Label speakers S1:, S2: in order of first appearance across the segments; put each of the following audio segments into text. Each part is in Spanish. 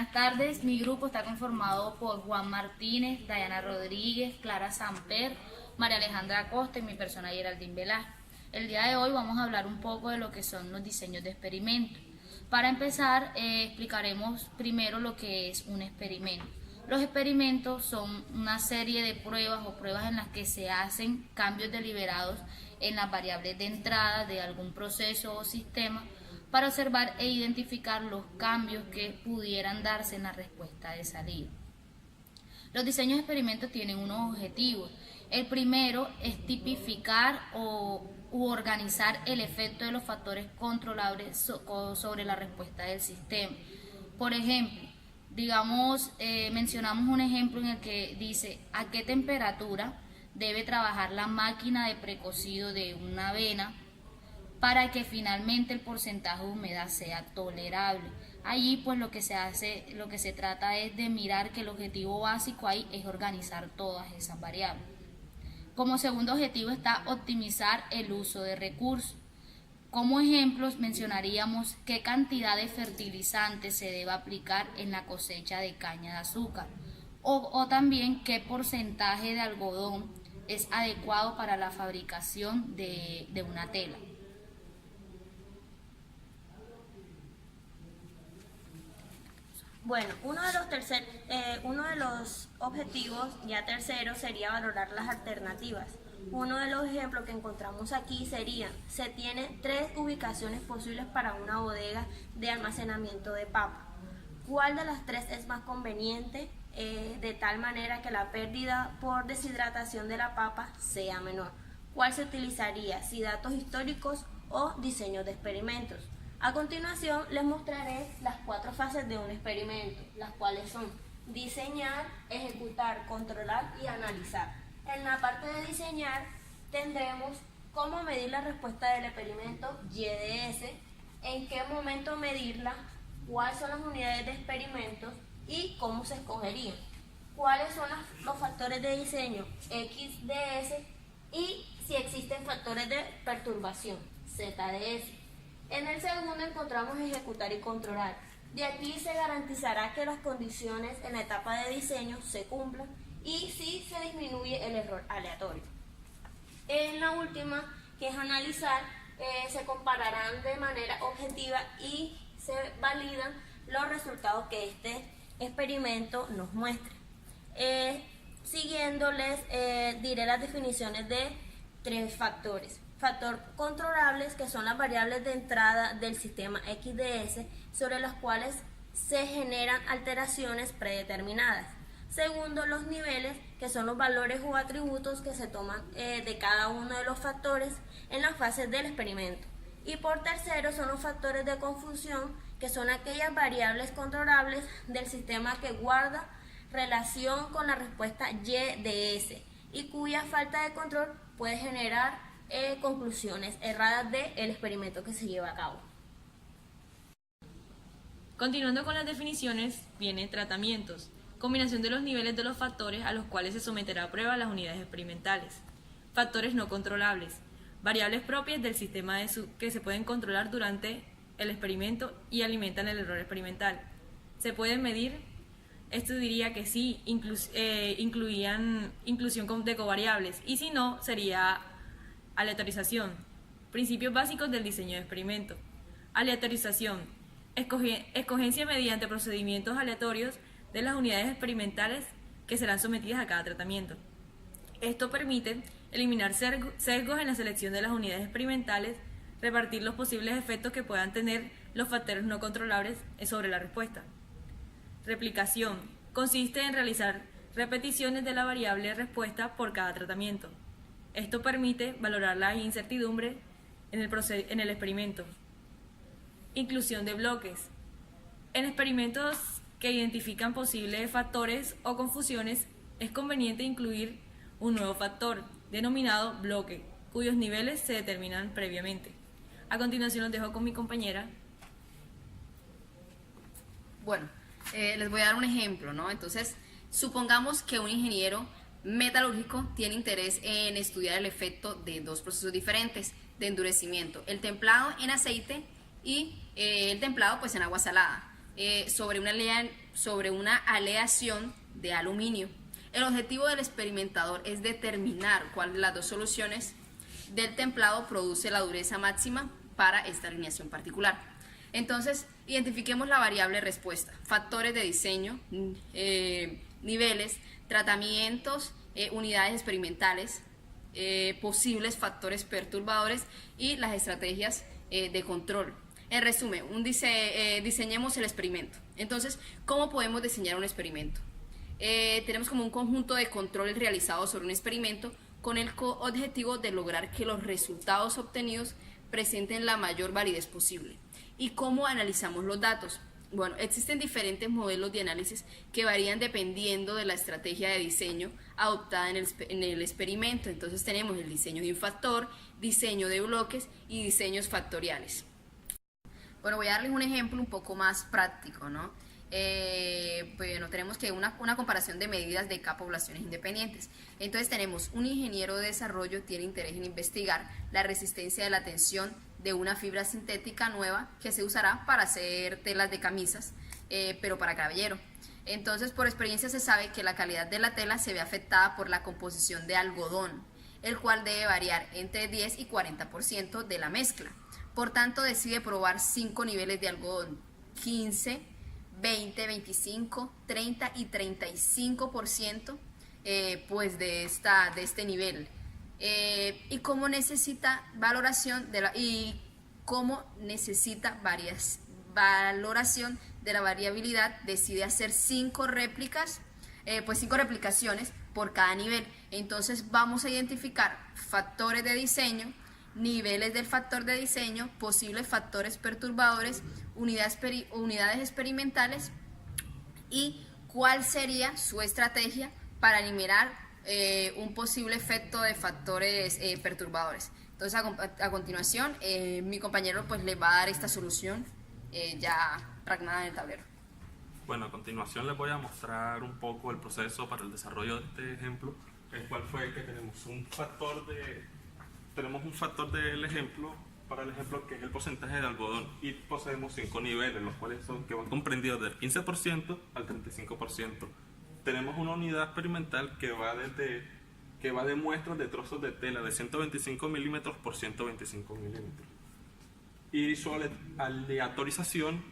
S1: Buenas tardes, mi grupo está conformado por Juan Martínez, Dayana Rodríguez, Clara Samper, María Alejandra Acosta y mi persona Geraldine Velázquez. El día de hoy vamos a hablar un poco de lo que son los diseños de experimentos. Para empezar, explicaremos primero lo que es un experimento. Los experimentos son una serie de pruebas o pruebas en las que se hacen cambios deliberados en las variables de entrada de algún proceso o sistema para observar e identificar los cambios que pudieran darse en la respuesta de salida. Los diseños de experimentos tienen unos objetivos. El primero es tipificar u organizar el efecto de los factores controlables sobre la respuesta del sistema. Por ejemplo, mencionamos un ejemplo en el que dice a qué temperatura debe trabajar la máquina de precocido de una avena para que finalmente el porcentaje de humedad sea tolerable. Allí pues lo que se trata es de mirar que el objetivo básico ahí es organizar todas esas variables. Como segundo objetivo está optimizar el uso de recursos. Como ejemplos mencionaríamos qué cantidad de fertilizante se debe aplicar en la cosecha de caña de azúcar o también qué porcentaje de algodón es adecuado para la fabricación de una tela.
S2: Bueno, uno de los objetivos, ya tercero, sería valorar las alternativas. Uno de los ejemplos que encontramos aquí sería, se tienen 3 ubicaciones posibles para una bodega de almacenamiento de papa. ¿Cuál de las 3 es más conveniente de tal manera que la pérdida por deshidratación de la papa sea menor? ¿Cuál se utilizaría, si datos históricos o diseños de experimentos? A continuación les mostraré las 4 fases de un experimento, las cuales son diseñar, ejecutar, controlar y analizar. En la parte de diseñar tendremos cómo medir la respuesta del experimento YDS, en qué momento medirla, cuáles son las unidades de experimentos y cómo se escogerían, cuáles son los factores de diseño XDS y si existen factores de perturbación ZDS. En el segundo encontramos ejecutar y controlar. De aquí se garantizará que las condiciones en la etapa de diseño se cumplan y si se disminuye el error aleatorio. En la última, que es analizar, se compararán de manera objetiva y se validan los resultados que este experimento nos muestre. Siguiéndoles, diré las definiciones de 3 factores. Factor controlables, que son las variables de entrada del sistema XDS sobre las cuales se generan alteraciones predeterminadas. Segundo, los niveles, que son los valores o atributos que se toman de cada uno de los factores en las fases del experimento. Y por tercero, son los factores de confusión, que son aquellas variables controlables del sistema que guarda relación con la respuesta YDS y cuya falta de control puede generar conclusiones erradas del experimento que se lleva a cabo.
S3: Continuando con las definiciones, vienen tratamientos, combinación de los niveles de los factores a los cuales se someterá a prueba las unidades experimentales. Factores no controlables, variables propias del sistema que se pueden controlar durante el experimento y alimentan el error experimental. ¿Se pueden medir? Esto diría que sí, inclusión de covariables, y si no, sería aleatorización. Principios básicos del diseño de experimento. Aleatorización. Escogencia mediante procedimientos aleatorios de las unidades experimentales que serán sometidas a cada tratamiento. Esto permite eliminar sesgos en la selección de las unidades experimentales, repartir los posibles efectos que puedan tener los factores no controlables sobre la respuesta. Replicación. Consiste en realizar repeticiones de la variable respuesta por cada tratamiento. Esto permite valorar la incertidumbre en el experimento. Inclusión de bloques. En experimentos que identifican posibles factores o confusiones, es conveniente incluir un nuevo factor, denominado bloque, cuyos niveles se determinan previamente. A continuación los dejo con mi compañera.
S4: Bueno, les voy a dar un ejemplo, ¿no? Entonces, supongamos que un ingeniero metalúrgico tiene interés en estudiar el efecto de 2 procesos diferentes de endurecimiento, el templado en aceite y el templado pues en agua salada. sobre una aleación de aluminio. El objetivo del experimentador es determinar cuál de las dos soluciones del templado produce la dureza máxima para esta alineación particular. Entonces, identifiquemos la variable respuesta, factores de diseño, niveles, tratamientos, unidades experimentales, posibles factores perturbadores y las estrategias de control. En resumen, diseñemos el experimento. Entonces, ¿cómo podemos diseñar un experimento? Tenemos como un conjunto de controles realizados sobre un experimento con el objetivo de lograr que los resultados obtenidos presenten la mayor validez posible. ¿Y cómo analizamos los datos? Bueno, existen diferentes modelos de análisis que varían dependiendo de la estrategia de diseño adoptada en el experimento. Entonces tenemos el diseño de un factor, diseño de bloques y diseños factoriales. Bueno, voy a darles un ejemplo un poco más práctico, ¿no? Bueno, tenemos que una comparación de medidas de K poblaciones independientes. Entonces tenemos un ingeniero de desarrollo tiene interés en investigar la resistencia de la tensión de una fibra sintética nueva que se usará para hacer telas de camisas, pero para caballero. Entonces, por experiencia se sabe que la calidad de la tela se ve afectada por la composición de algodón, el cual debe variar entre 10 y 40% de la mezcla. Por tanto, decide probar 5 niveles de algodón: 15, 20, 25, 30 y 35% pues de este nivel. Y cómo necesita valoración valoración de la variabilidad, decide hacer 5 replicaciones por cada nivel. Entonces vamos a identificar factores de diseño, niveles del factor de diseño, posibles factores perturbadores, unidades experimentales y cuál sería su estrategia para eliminar un posible efecto de factores perturbadores. Entonces a continuación mi compañero pues les va a dar esta solución ya plasmada en el tablero.
S5: Bueno, a continuación les voy a mostrar un poco el proceso para el desarrollo de este ejemplo, el cual fue que tenemos un factor del ejemplo, para el ejemplo que es el porcentaje de algodón, y poseemos 5 niveles, los cuales van comprendidos del 15% al 35%. Tenemos una unidad experimental que va de muestras de trozos de tela de 125 milímetros por 125 milímetros. Y su aleatorización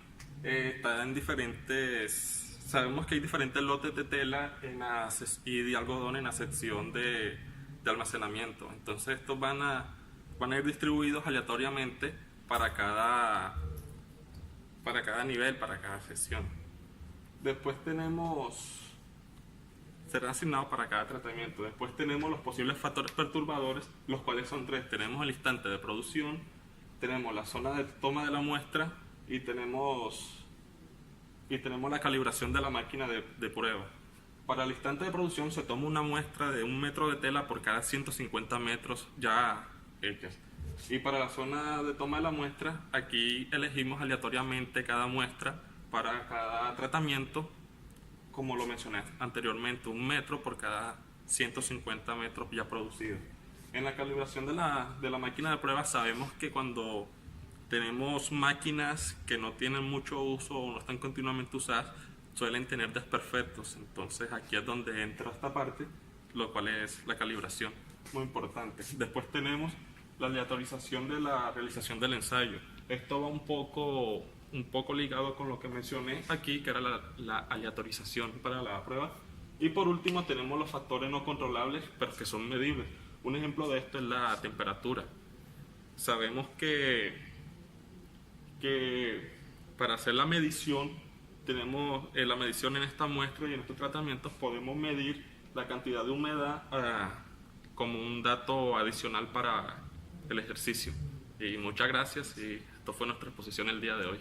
S5: está en diferentes... Sabemos que hay diferentes lotes de tela y de algodón en la sección de almacenamiento. Entonces estos van a ir distribuidos aleatoriamente para cada nivel, para cada sección. Después serán asignados para cada tratamiento. Después tenemos los posibles factores perturbadores, los cuales son 3. Tenemos el instante de producción, tenemos la zona de toma de la muestra y tenemos la calibración de la máquina de prueba. Para el instante de producción se toma una muestra de 1 metro de tela por cada 150 metros ya hechas. Y para la zona de toma de la muestra, aquí elegimos aleatoriamente cada muestra para cada tratamiento, como lo mencioné anteriormente, 1 metro por cada 150 metros ya producidos. En la calibración de la máquina de prueba sabemos que cuando tenemos máquinas que no tienen mucho uso o no están continuamente usadas, suelen tener desperfectos. Entonces aquí es donde entra esta parte, lo cual es la calibración, muy importante. Después tenemos la aleatorización de la realización del ensayo. Esto va un poco ligado con lo que mencioné aquí, que era la aleatorización para la prueba. Y por último tenemos los factores no controlables, pero que son medibles. Un ejemplo de esto es la temperatura. Sabemos que para hacer la medición, tenemos la medición en esta muestra y en estos tratamientos podemos medir la cantidad de humedad como un dato adicional para el ejercicio. Y muchas gracias, y esto fue nuestra exposición el día de hoy.